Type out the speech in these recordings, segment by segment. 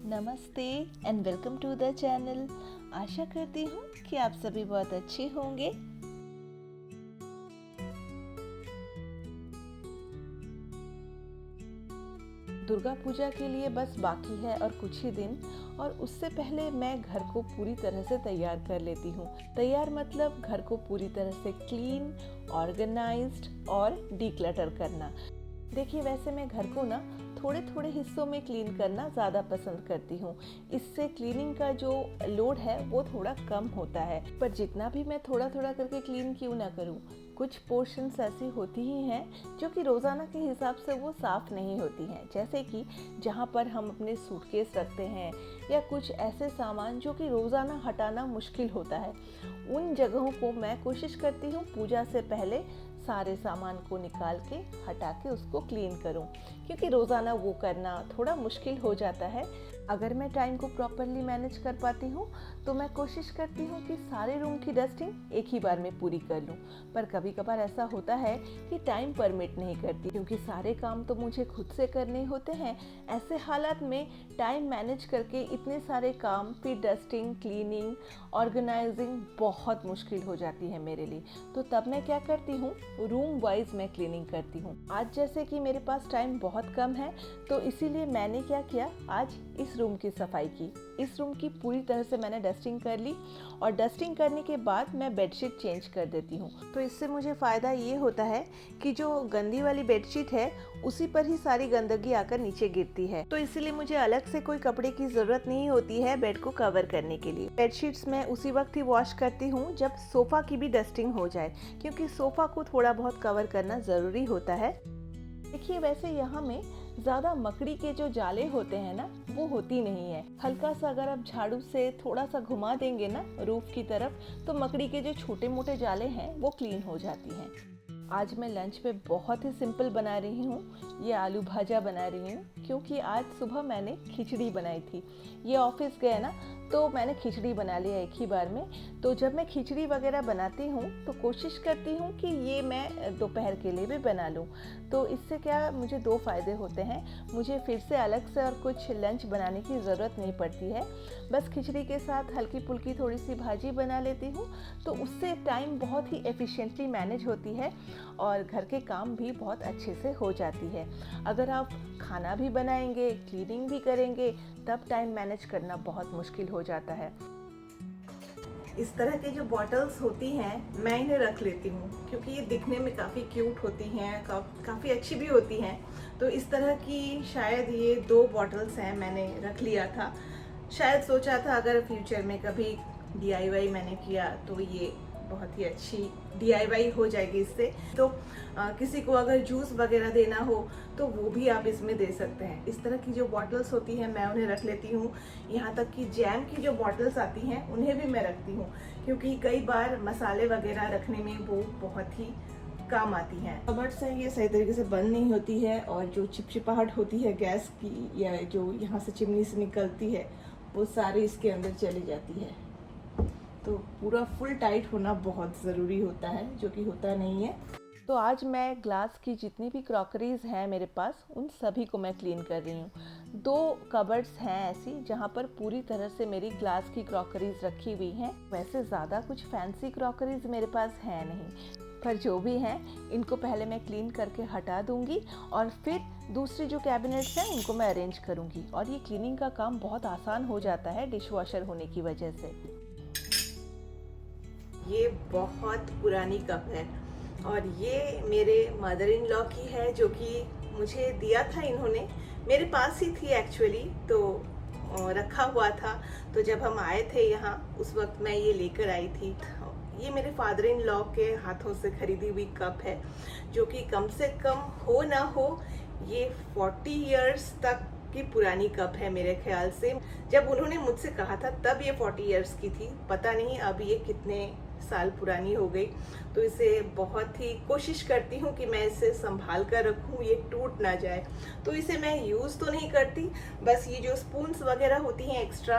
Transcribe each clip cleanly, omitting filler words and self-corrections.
नमस्ते and welcome to the channel. आशा करती हूँ कि आप सभी बहुत अच्छे होंगे। दुर्गा पूजा के लिए बस बाकी है और कुछ ही दिन, और उससे पहले मैं घर को पूरी तरह से तैयार कर लेती हूँ। तैयार मतलब घर को पूरी तरह से क्लीन, ऑर्गेनाइज्ड और डीक्लटर करना। देखिए, वैसे मैं घर को ना थोड़े थोड़े हिस्सों में क्लीन करना ज़्यादा पसंद करती हूँ। इससे क्लीनिंग का जो लोड है वो थोड़ा कम होता है। पर जितना भी मैं थोड़ा थोड़ा करके क्लीन क्यों ना करूँ, कुछ पोर्शंस ऐसी होती ही हैं जो कि रोज़ाना के हिसाब से वो साफ़ नहीं होती हैं। जैसे कि जहाँ पर हम अपने सूटकेस रखते हैं या कुछ ऐसे सामान जो कि रोज़ाना हटाना मुश्किल होता है, उन जगहों को मैं कोशिश करती हूँ पूजा से पहले सारे सामान को निकाल के हटा के उसको क्लीन करूं, क्योंकि रोज़ाना वो करना थोड़ा मुश्किल हो जाता है। अगर मैं टाइम को प्रॉपरली मैनेज कर पाती हूँ तो मैं कोशिश करती हूँ कि सारे रूम की डस्टिंग एक ही बार में पूरी कर लूँ। पर कभी कभार ऐसा होता है कि टाइम परमिट नहीं करती, क्योंकि सारे काम तो मुझे खुद से करने होते हैं। ऐसे हालात में टाइम मैनेज करके इतने सारे काम, फिर डस्टिंग, क्लीनिंग, ऑर्गेनाइजिंग बहुत मुश्किल हो जाती है मेरे लिए। तो तब मैं क्या करती हूँ, रूम वाइज मैं क्लीनिंग करती हूँ। आज जैसे कि मेरे पास टाइम बहुत कम है, तो इसीलिए मैंने क्या किया, आज इस रूम की सफाई की। इस रूम की पूरी तरह से मैंने डस्टिंग कर ली, और डस्टिंग करने के बाद मैं बेडशीट चेंज कर देती हूँ। तो इससे मुझे फ़ायदा ये होता है कि जो गंदी वाली बेडशीट है उसी पर ही सारी गंदगी आकर नीचे गिरती है। तो इसीलिए मुझे अलग से कोई कपड़े की ज़रूरत नहीं होती है बेड को कवर करने के लिए। बेडशीट्स मैं उसी वक्त ही वॉश करती हूँ जब सोफ़ा की भी डस्टिंग हो जाए, क्योंकि सोफ़ा को थोड़ा बहुत कवर करना ज़रूरी होता है। देखिए, वैसे यहाँ में ज़्यादा मकड़ी के जो जाले होते हैं ना, वो होती नहीं है। हल्का सा अगर आप झाड़ू से थोड़ा सा घुमा देंगे ना रूफ की तरफ, तो मकड़ी के जो छोटे मोटे जाले हैं वो क्लीन हो जाती हैं। आज मैं लंच पे बहुत ही सिंपल बना रही हूँ। ये आलू भाजा बना रही हूँ, क्योंकि आज सुबह मैंने खिचड़ी बनाई थी। ये ऑफिस गए ना, तो मैंने खिचड़ी बना लिया एक ही बार में। तो जब मैं खिचड़ी वगैरह बनाती हूँ तो कोशिश करती हूँ कि ये मैं दोपहर के लिए भी बना लूँ। तो इससे क्या, मुझे दो फ़ायदे होते हैं। मुझे फिर से अलग से और कुछ लंच बनाने की ज़रूरत नहीं पड़ती है। बस खिचड़ी के साथ हल्की फुल्की थोड़ी सी भाजी बना लेती हूँ, तो उससे टाइम बहुत ही एफिशिएंटली मैनेज होती है और घर के काम भी बहुत अच्छे से हो जाती है। अगर आप खाना भी बनाएंगे, क्लीनिंग भी करेंगे, तब टाइम मैनेज करना बहुत मुश्किल हो जाता है। इस तरह की जो बॉटल्स होती हैं मैं इन्हें रख लेती हूँ, क्योंकि ये दिखने में काफ़ी क्यूट होती हैं, काफ़ी अच्छी भी होती हैं। तो इस तरह की शायद ये 2 बॉटल्स हैं, मैंने रख लिया था। शायद सोचा था अगर फ्यूचर में कभी DIY मैंने किया तो ये बहुत ही अच्छी DIY हो जाएगी इससे। तो किसी को अगर जूस वगैरह देना हो तो वो भी आप इसमें दे सकते हैं। इस तरह की जो बॉटल्स होती हैं मैं उन्हें रख लेती हूँ। यहाँ तक कि जैम की जो बॉटल्स आती हैं उन्हें भी मैं रखती हूँ, क्योंकि कई बार मसाले वगैरह रखने में वो बहुत ही काम आती हैं। कबर्ड्स हैं, ये सही तरीके से बंद नहीं होती है, और जो चिपचिपाहट होती है गैस की या जो यहाँ से चिमनी से निकलती है वो सारी इसके अंदर चली जाती है। तो पूरा फुल टाइट होना बहुत ज़रूरी होता है, जो कि होता नहीं है। तो आज मैं ग्लास की जितनी भी क्रॉकरीज हैं मेरे पास, उन सभी को मैं क्लीन कर रही हूँ। 2 कबर्ड्स हैं ऐसी जहाँ पर पूरी तरह से मेरी ग्लास की क्रॉकरीज रखी हुई हैं। वैसे ज़्यादा कुछ फैंसी क्रॉकरीज मेरे पास है नहीं, पर जो भी हैं इनको पहले मैं क्लीन करके हटा दूंगी, और फिर दूसरी जो कैबिनेट्स हैं उनको मैं अरेंज करूंगी। और ये क्लीनिंग का काम बहुत आसान हो जाता है डिशवॉशर होने की वजह से। ये बहुत पुरानी कप है, और ये मेरे मदर इन लॉ की है, जो कि मुझे दिया था इन्होंने। मेरे पास ही थी एक्चुअली, तो रखा हुआ था। तो जब हम आए थे यहाँ उस वक्त मैं ये लेकर आई थी। ये मेरे फादर इन लॉ के हाथों से खरीदी हुई कप है, जो कि कम से कम हो ना हो ये 40 इयर्स तक की पुरानी कप है मेरे ख्याल से। जब उन्होंने मुझसे कहा था तब ये 40 इयर्स की थी, पता नहीं अब ये कितने साल पुरानी हो गई। तो इसे बहुत ही कोशिश करती हूँ कि मैं इसे संभाल कर रखूँ, ये टूट ना जाए। तो इसे मैं यूज़ तो नहीं करती, बस ये जो स्पून्स वगैरह होती हैं एक्स्ट्रा,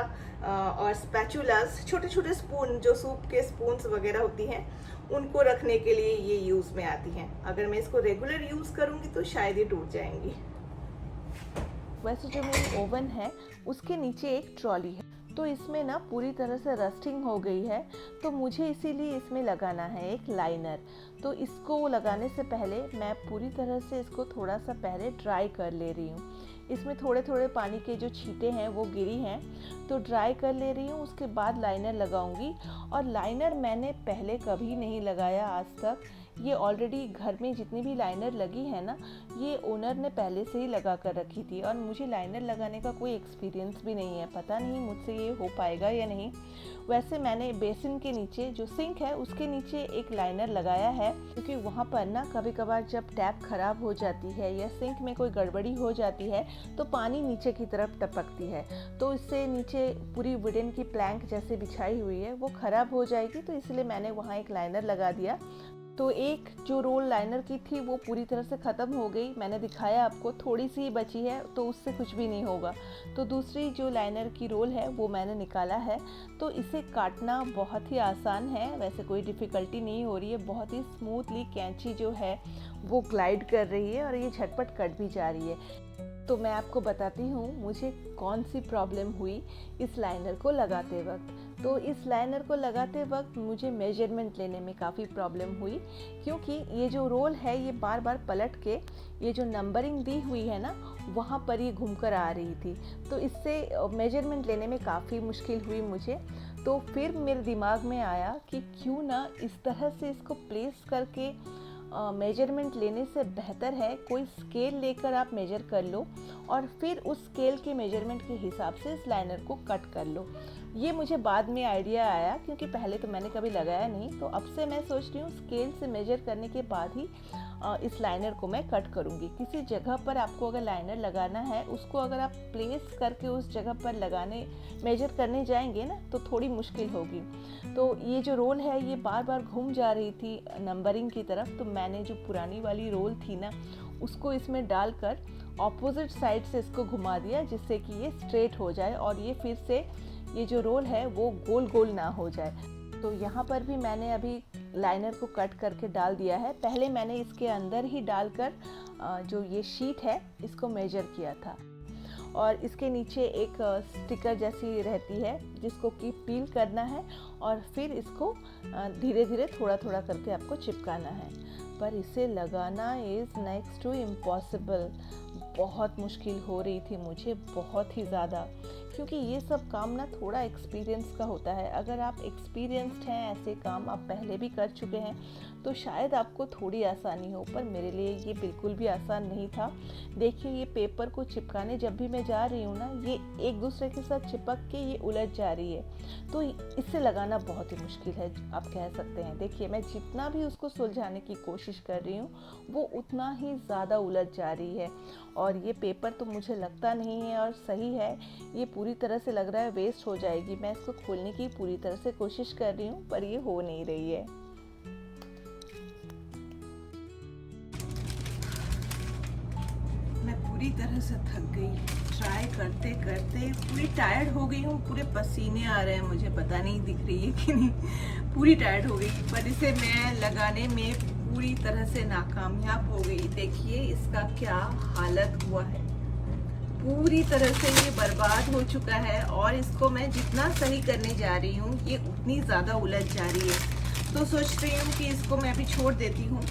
और स्पैचुलास, छोटे छोटे स्पून जो सूप के स्पून्स वगैरह होती हैं, उनको रखने के लिए ये यूज़ में आती हैं। अगर मैं इसको रेगुलर यूज़ करूँगी तो शायद ये टूट जाएंगी। वैसे जो मेरी ओवन है उसके नीचे एक ट्रॉली है, तो इसमें ना पूरी तरह से रस्टिंग हो गई है, तो मुझे इसीलिए इसमें लगाना है एक लाइनर। तो इसको लगाने से पहले मैं पूरी तरह से इसको थोड़ा सा पहले ड्राई कर ले रही हूँ। इसमें थोड़े थोड़े पानी के जो छींटे हैं वो गिरी हैं, तो ड्राई कर ले रही हूँ। उसके बाद लाइनर लगाऊंगी। और लाइनर मैंने पहले कभी नहीं लगाया आज तक। ये ऑलरेडी घर में जितनी भी लाइनर लगी है ना, ये ओनर ने पहले से ही लगा कर रखी थी, और मुझे लाइनर लगाने का कोई एक्सपीरियंस भी नहीं है। पता नहीं मुझसे ये हो पाएगा या नहीं। वैसे मैंने बेसिन के नीचे जो सिंक है उसके नीचे एक लाइनर लगाया है, क्योंकि वहाँ पर ना कभी कभार जब टैप खराब हो जाती है या सिंक में कोई गड़बड़ी हो जाती है तो पानी नीचे की तरफ टपकती है, तो इससे नीचे पूरी वुडन की प्लैंक जैसे बिछाई हुई है वो खराब हो जाएगी। तो इसलिए मैंने वहाँ एक लाइनर लगा दिया। तो एक जो रोल लाइनर की थी वो पूरी तरह से ख़त्म हो गई, मैंने दिखाया आपको, थोड़ी सी ही बची है, तो उससे कुछ भी नहीं होगा। तो दूसरी जो लाइनर की रोल है वो मैंने निकाला है। तो इसे काटना बहुत ही आसान है, वैसे कोई डिफ़िकल्टी नहीं हो रही है। बहुत ही स्मूथली कैंची जो है वो ग्लाइड कर रही है और ये झटपट कट भी जा रही है। तो मैं आपको बताती हूँ मुझे कौन सी प्रॉब्लम हुई इस लाइनर को लगाते वक्त। तो इस लाइनर को लगाते वक्त मुझे मेजरमेंट लेने में काफ़ी प्रॉब्लम हुई, क्योंकि ये जो रोल है ये बार बार पलट के ये जो नंबरिंग दी हुई है ना वहाँ पर ये घूमकर आ रही थी, तो इससे मेजरमेंट लेने में काफ़ी मुश्किल हुई मुझे। तो फिर मेरे दिमाग में आया कि क्यों ना इस तरह से इसको प्लेस करके मेजरमेंट लेने से बेहतर है कोई स्केल लेकर आप मेजर कर लो और फिर उस स्केल के मेजरमेंट के हिसाब से इस लाइनर को कट कर लो। ये मुझे बाद में आइडिया आया, क्योंकि पहले तो मैंने कभी लगाया नहीं। तो अब से मैं सोच रही हूँ स्केल से मेजर करने के बाद ही इस लाइनर को मैं कट करूँगी। किसी जगह पर आपको अगर लाइनर लगाना है, उसको अगर आप प्लेस करके उस जगह पर लगाने मेजर करने जाएंगे ना तो थोड़ी मुश्किल होगी। तो ये जो रोल है ये बार बार घूम जा रही थी नंबरिंग की तरफ, तो मैंने जो पुरानी वाली रोल थी ना उसको इसमें डालकर ऑपोजिट साइड से इसको घुमा दिया, जिससे कि ये स्ट्रेट हो जाए और ये फिर से ये जो रोल है वो गोल गोल ना हो जाए। तो यहाँ पर भी मैंने अभी लाइनर को कट करके डाल दिया है। पहले मैंने इसके अंदर ही डालकर जो ये शीट है इसको मेजर किया था, और इसके नीचे एक स्टिकर जैसी रहती है जिसको कि पील करना है और फिर इसको धीरे धीरे थोड़ा थोड़ा करके आपको चिपकाना है। पर इसे लगाना इज़ नेक्स्ट टू इम्पॉसिबल। बहुत मुश्किल हो रही थी मुझे, बहुत ही ज़्यादा, क्योंकि ये सब काम ना थोड़ा एक्सपीरियंस का होता है। अगर आप एक्सपीरियंस्ड हैं, ऐसे काम आप पहले भी कर चुके हैं, तो शायद आपको थोड़ी आसानी हो, पर मेरे लिए ये बिल्कुल भी आसान नहीं था। देखिए ये पेपर को चिपकाने जब भी मैं जा रही हूँ ना, ये एक दूसरे के साथ चिपक के ये उलझ जा रही है, तो इससे लगाना बहुत ही मुश्किल है आप कह सकते हैं। देखिए मैं जितना भी उसको सुलझाने की कोशिश कर रही हूँ वो उतना ही ज़्यादा उलझ जा रही है। और ये पेपर तो मुझे लगता नहीं है और सही है, ये पूरी तरह से लग रहा है वेस्ट हो जाएगी। मैं इसको खोलने की पूरी तरह से कोशिश कर रही हूँ पर ये हो नहीं रही है। मैं पूरी तरह से थक गई, ट्राई करते करते पूरी टायर्ड हो गई हूँ। पूरे पसीने आ रहे हैं मुझे, पता नहीं दिख रही है कि नहीं, पूरी टायर्ड हो गई। पर इसे मैं लगाने में पूरी तरह से नाकामयाब हो गई। देखिए इसका क्या हालत हुआ है, पूरी तरह से ये बर्बाद हो चुका है। और इसको मैं जितना सही करने जा रही हूँ ये उतनी ज़्यादा उलझ जा रही है। तो सोच रही हूँ कि इसको मैं अभी छोड़ देती हूँ।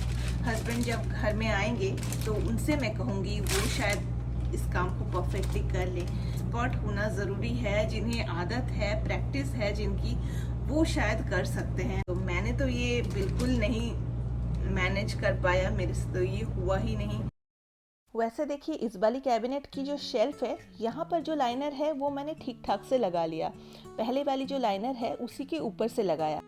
हस्बैंड जब घर में आएंगे तो उनसे मैं कहूँगी, वो शायद इस काम को परफेक्टली कर ले। एक्सपर्ट होना ज़रूरी है, जिन्हें आदत है, प्रैक्टिस है जिनकी, वो शायद कर सकते हैं। तो मैंने तो ये बिल्कुल नहीं मैनेज कर पाया, मेरे से तो ये हुआ ही नहीं। वैसे देखिए इस वाली कैबिनेट की जो शेल्फ है, यहाँ पर जो लाइनर है वो मैंने ठीक ठाक से लगा लिया। पहले वाली जो लाइनर है उसी के ऊपर से लगाया,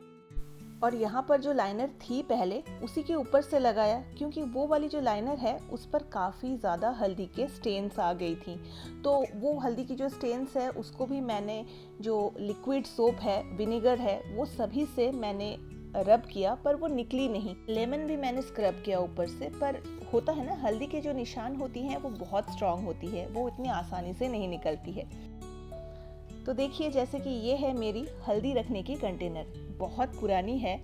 और यहाँ पर जो लाइनर थी पहले उसी के ऊपर से लगाया, क्योंकि वो वाली जो लाइनर है उस पर काफ़ी ज़्यादा हल्दी के स्टेन्स आ गई थी। तो वो हल्दी की जो स्टेन्स है उसको भी मैंने, जो लिक्विड सोप है, विनेगर है, वो सभी से मैंने रब किया, पर वो निकली नहीं। लेमन भी मैंने स्क्रब किया ऊपर से, पर होता है ना हल्दी के जो निशान होती हैं वो बहुत स्ट्रांग होती है, वो इतनी आसानी से नहीं निकलती है। तो देखिए जैसे कि ये है मेरी हल्दी रखने की कंटेनर, बहुत पुरानी है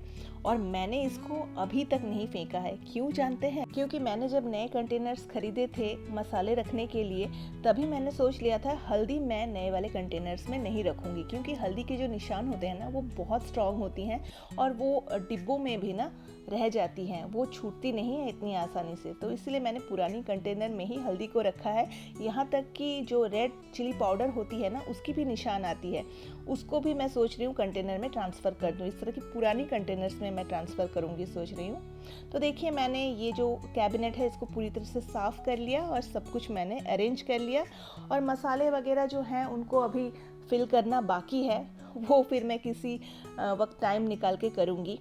और मैंने इसको अभी तक नहीं फेंका है। क्यों जानते हैं? क्योंकि मैंने जब नए कंटेनर्स खरीदे थे मसाले रखने के लिए, तभी मैंने सोच लिया था हल्दी मैं नए वाले कंटेनर्स में नहीं रखूँगी, क्योंकि हल्दी के जो निशान होते हैं ना वो बहुत स्ट्रॉन्ग होती हैं और वो डिब्बों में भी ना रह जाती हैं, वो छूटती नहीं है इतनी आसानी से। तो इसलिए मैंने पुरानी कंटेनर में ही हल्दी को रखा है। यहाँ तक कि जो रेड चिली पाउडर होती है ना उसकी भी निशान आती है, उसको भी मैं सोच रही हूँ कंटेनर में ट्रांसफ़र कर दूँ। इस तरह की पुरानी कंटेनर्स में मैं ट्रांसफ़र करूँगी सोच रही हूँ। तो देखिए मैंने ये जो कैबिनेट है इसको पूरी तरह से साफ़ कर लिया और सब कुछ मैंने अरेंज कर लिया, और मसाले वगैरह जो हैं उनको अभी फिल करना बाकी है, वो फिर मैं किसी वक्त टाइम निकाल के करूँगी।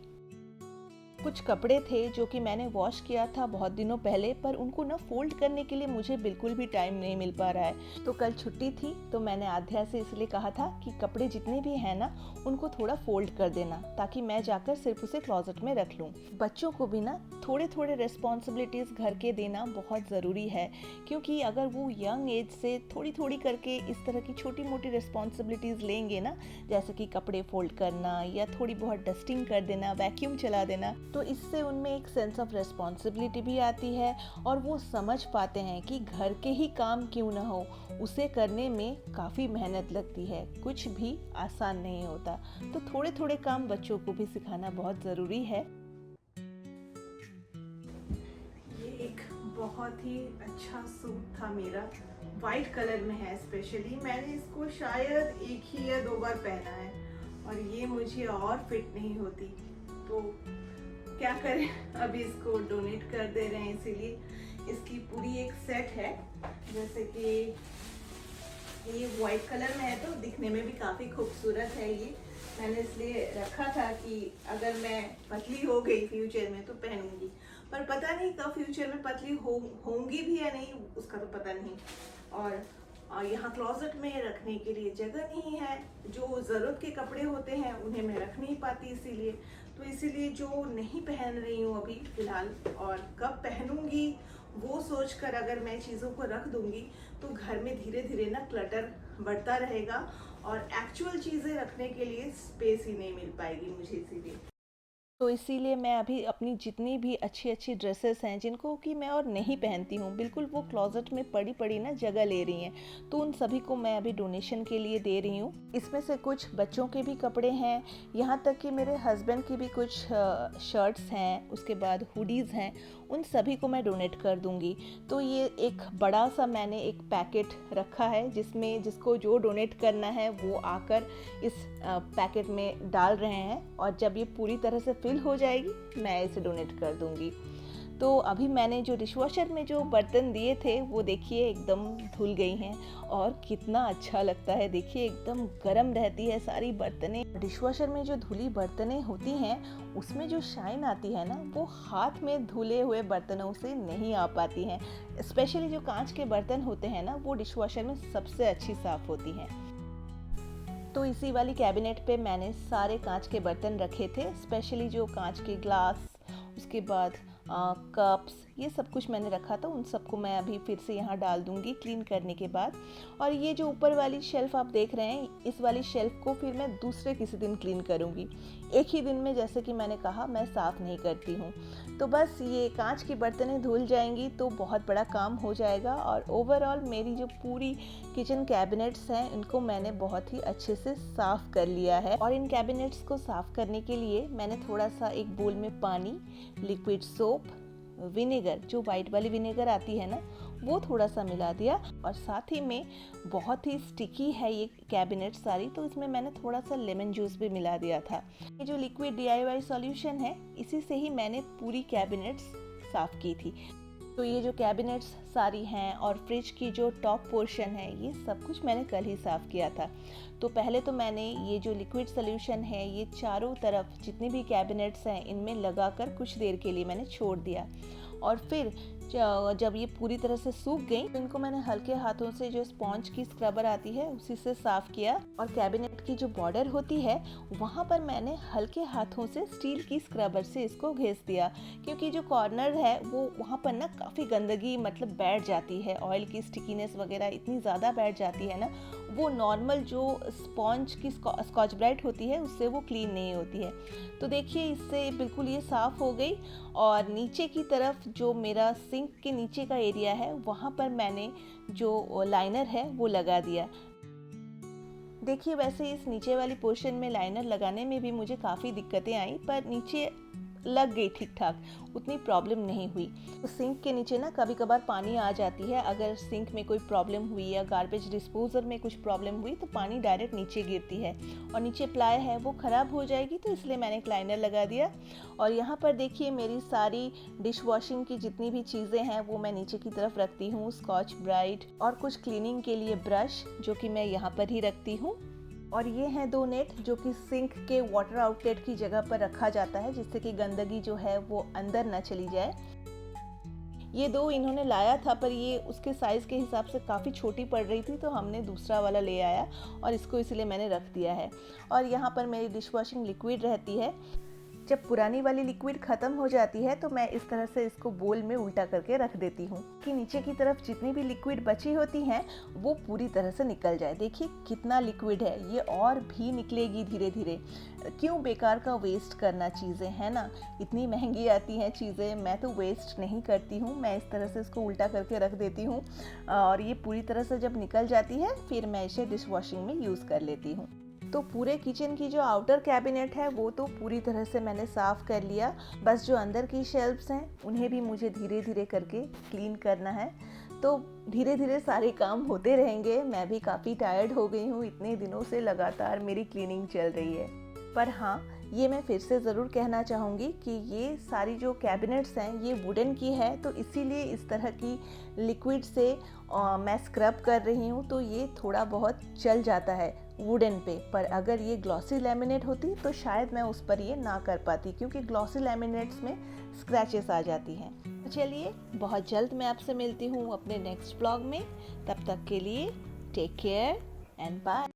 कुछ कपड़े थे जो कि मैंने वॉश किया था बहुत दिनों पहले, पर उनको ना फोल्ड करने के लिए मुझे बिल्कुल भी टाइम नहीं मिल पा रहा है। तो कल छुट्टी थी तो मैंने आध्या से इसलिए कहा था कि कपड़े जितने भी हैं ना उनको थोड़ा फोल्ड कर देना, ताकि मैं जाकर सिर्फ उसे क्लोजेट में रख लूँ। बच्चों को भी ना थोड़े थोड़े रिस्पॉन्सिबिलिटीज़ घर के देना बहुत ज़रूरी है, क्योंकि अगर वो यंग एज से थोड़ी थोड़ी करके इस तरह की छोटी मोटी रिस्पॉन्सिबिलिटीज़ लेंगे ना, जैसे कि कपड़े फोल्ड करना या थोड़ी बहुत डस्टिंग कर देना, वैक्यूम चला देना, तो इससे उनमें एक सेंस ऑफ रिस्पॉन्सिबिलिटी भी आती है और वो समझ पाते हैं कि घर के ही काम क्यों ना हो, उसे करने में काफ़ी मेहनत लगती है, कुछ भी आसान नहीं होता। तो थोड़े थोड़े काम बच्चों को भी सिखाना बहुत ज़रूरी है। ये एक बहुत ही अच्छा सूट था मेरा, वाइट कलर में है स्पेशली। मैंने इसको शायद एक ही या 2 बार पहना है और ये मुझे और फिट नहीं होती, तो क्या करें, अभी इसको डोनेट कर दे रहे हैं। इसीलिए इसकी पूरी एक सेट है, जैसे कि ये वाइट कलर में है तो दिखने में भी काफ़ी खूबसूरत है। ये मैंने इसलिए रखा था कि अगर मैं पतली हो गई फ्यूचर में तो पहनूंगी, पर पता नहीं कब फ्यूचर में पतली होंगी भी या नहीं, उसका तो पता नहीं। और यहाँ क्लोजेट में रखने के लिए जगह नहीं है, जो ज़रूरत के कपड़े होते हैं उन्हें मैं रख नहीं पाती, इसीलिए जो नहीं पहन रही हूँ अभी फ़िलहाल और कब पहनूंगी वो सोचकर अगर मैं चीज़ों को रख दूंगी तो घर में धीरे धीरे ना क्लटर बढ़ता रहेगा और एक्चुअल चीज़ें रखने के लिए स्पेस ही नहीं मिल पाएगी मुझे। तो इसीलिए मैं अभी अपनी जितनी भी अच्छी अच्छी ड्रेसेस हैं जिनको कि मैं और नहीं पहनती हूँ, बिल्कुल वो क्लोजेट में पड़ी पड़ी ना जगह ले रही हैं, तो उन सभी को मैं अभी डोनेशन के लिए दे रही हूँ। इसमें से कुछ बच्चों के भी कपड़े हैं, यहाँ तक कि मेरे हस्बैंड की भी कुछ शर्ट्स हैं, उसके बाद हुडीज़ हैं, उन सभी को मैं डोनेट कर दूँगी। तो ये एक बड़ा सा मैंने एक पैकेट रखा है जिसको जो डोनेट करना है वो आकर इस पैकेट में डाल रहे हैं, और जब ये पूरी तरह से फिल हो जाएगी मैं इसे डोनेट कर दूंगी। तो अभी मैंने जो डिशवॉशर में जो बर्तन दिए थे वो देखिए एकदम धुल गई हैं और कितना अच्छा लगता है। देखिए एकदम गर्म रहती है सारी बर्तनें। डिशवॉशर में जो धुली बर्तनें होती हैं उसमें जो शाइन आती है ना वो हाथ में धुले हुए बर्तनों से नहीं आ पाती हैं। स्पेशली जो कांच के बर्तन होते हैं ना वो डिशवॉशर में सबसे अच्छी साफ़ होती हैं। तो इसी वाली कैबिनेट पे मैंने सारे कांच के बर्तन रखे थे, स्पेशली जो कांच के ग्लास, उसके बाद कप्स, ये सब कुछ मैंने रखा था। उन सबको मैं अभी फिर से यहाँ डाल दूँगी क्लीन करने के बाद। और ये जो ऊपर वाली शेल्फ़ आप देख रहे हैं, इस वाली शेल्फ़ को फिर मैं दूसरे किसी दिन क्लीन करूँगी। एक ही दिन में, जैसे कि मैंने कहा, मैं साफ़ नहीं करती हूँ। तो बस ये कांच की बर्तनें धुल जाएंगी तो बहुत बड़ा काम हो जाएगा। और ओवरऑल मेरी जो पूरी किचन कैबिनेट्स हैं इनको मैंने बहुत ही अच्छे से साफ़ कर लिया है। और इन कैबिनेट्स को साफ़ करने के लिए मैंने थोड़ा सा एक बोल में पानी, लिक्विड सोप, विनेगर, जो वाइट वाली विनेगर आती है ना, वो थोड़ा सा मिला दिया। और साथ ही में बहुत ही स्टिकी है ये कैबिनेट सारी, तो इसमें मैंने थोड़ा सा लेमन जूस भी मिला दिया था। ये जो लिक्विड DIY सॉल्यूशन है इसी से ही मैंने पूरी कैबिनेट्स साफ़ की थी। तो ये जो कैबिनेट्स सारी हैं और फ्रिज की जो टॉप पोर्शन है, ये सब कुछ मैंने कल ही साफ़ किया था। तो पहले तो मैंने ये जो लिक्विड सोल्यूशन है ये चारों तरफ जितनी भी कैबिनेट्स हैं इनमें लगाकर कुछ देर के लिए मैंने छोड़ दिया। और फिर जब ये पूरी तरह से सूख गई तो इनको मैंने हल्के हाथों से जो स्पॉन्ज की स्क्रबर आती है उसी से साफ किया और कैबिनेट की जो बॉर्डर होती है वहाँ पर मैंने हल्के हाथों से स्टील की स्क्रबर से इसको घिस दिया, क्योंकि जो कॉर्नर है वो वहाँ पर ना काफ़ी गंदगी मतलब बैठ जाती है, ऑयल की स्टिकीनेस वगैरह इतनी ज़्यादा बैठ जाती है ना, वो नॉर्मल जो स्पॉन्ज की स्कॉच ब्राइट होती है उससे वो क्लीन नहीं होती है। तो देखिए इससे बिल्कुल ये साफ़ हो गई। और नीचे की तरफ जो मेरा सिंक के नीचे का एरिया है वहाँ पर मैंने जो लाइनर है वो लगा दिया। देखिए वैसे इस नीचे वाली पोर्शन में लाइनर लगाने में भी मुझे काफ़ी दिक्कतें आई, पर नीचे लग गई ठीक ठाक, उतनी प्रॉब्लम नहीं हुई। तो सिंक के नीचे ना कभी कभार पानी आ जाती है, अगर सिंक में कोई प्रॉब्लम हुई या गार्बेज डिस्पोजल में कुछ प्रॉब्लम हुई तो पानी डायरेक्ट नीचे गिरती है और नीचे प्लाई है वो ख़राब हो जाएगी, तो इसलिए मैंने एक लाइनर लगा दिया। और यहाँ पर देखिए मेरी सारी डिश वॉशिंग की जितनी भी चीज़ें हैं वो मैं नीचे की तरफ रखती हूँ, स्कॉच ब्राइट और कुछ क्लीनिंग के लिए ब्रश जो कि मैं यहाँ पर ही रखती हूँ। और ये हैं 2 नेट जो कि सिंक के वाटर आउटलेट की जगह पर रखा जाता है, जिससे कि गंदगी जो है वो अंदर ना चली जाए। ये 2 इन्होंने लाया था, पर ये उसके साइज़ के हिसाब से काफ़ी छोटी पड़ रही थी, तो हमने दूसरा वाला ले आया और इसको इसलिए मैंने रख दिया है। और यहाँ पर मेरी डिश वॉशिंग लिक्विड रहती है। जब पुरानी वाली लिक्विड ख़त्म हो जाती है तो मैं इस तरह से इसको बोल में उल्टा करके रख देती हूँ कि नीचे की तरफ जितनी भी लिक्विड बची होती हैं वो पूरी तरह से निकल जाए। देखिए कितना लिक्विड है, ये और भी निकलेगी धीरे धीरे। क्यों बेकार का वेस्ट करना चीज़ें, है ना, इतनी महंगी आती हैं चीज़ें, मैं तो वेस्ट नहीं करती हूँ, मैं इस तरह से इसको उल्टा करके रख देती हूँ और ये पूरी तरह से जब निकल जाती है फिर मैं इसे डिश वॉशिंग में यूज़ कर लेती हूँ। तो पूरे किचन की जो आउटर कैबिनेट है वो तो पूरी तरह से मैंने साफ़ कर लिया, बस जो अंदर की शेल्फ्स हैं उन्हें भी मुझे धीरे धीरे करके क्लीन करना है। तो धीरे धीरे सारे काम होते रहेंगे। मैं भी काफ़ी टायर्ड हो गई हूँ, इतने दिनों से लगातार मेरी क्लीनिंग चल रही है। पर हाँ, ये मैं फिर से ज़रूर कहना चाहूँगी कि ये सारी जो कैबिनेट्स हैं ये वुडन की है, तो इसीलिए इस तरह की लिक्विड से मैं स्क्रब कर रही हूँ, तो ये थोड़ा बहुत चल जाता है वुडन पे। पर अगर ये ग्लॉसी लैमिनेट होती तो शायद मैं उस पर ये ना कर पाती, क्योंकि ग्लॉसी लैमिनेट्स में स्क्रैचेस आ जाती हैं। तो चलिए बहुत जल्द मैं आपसे मिलती हूँ अपने नेक्स्ट ब्लॉग में। तब तक के लिए टेक केयर एंड बाय।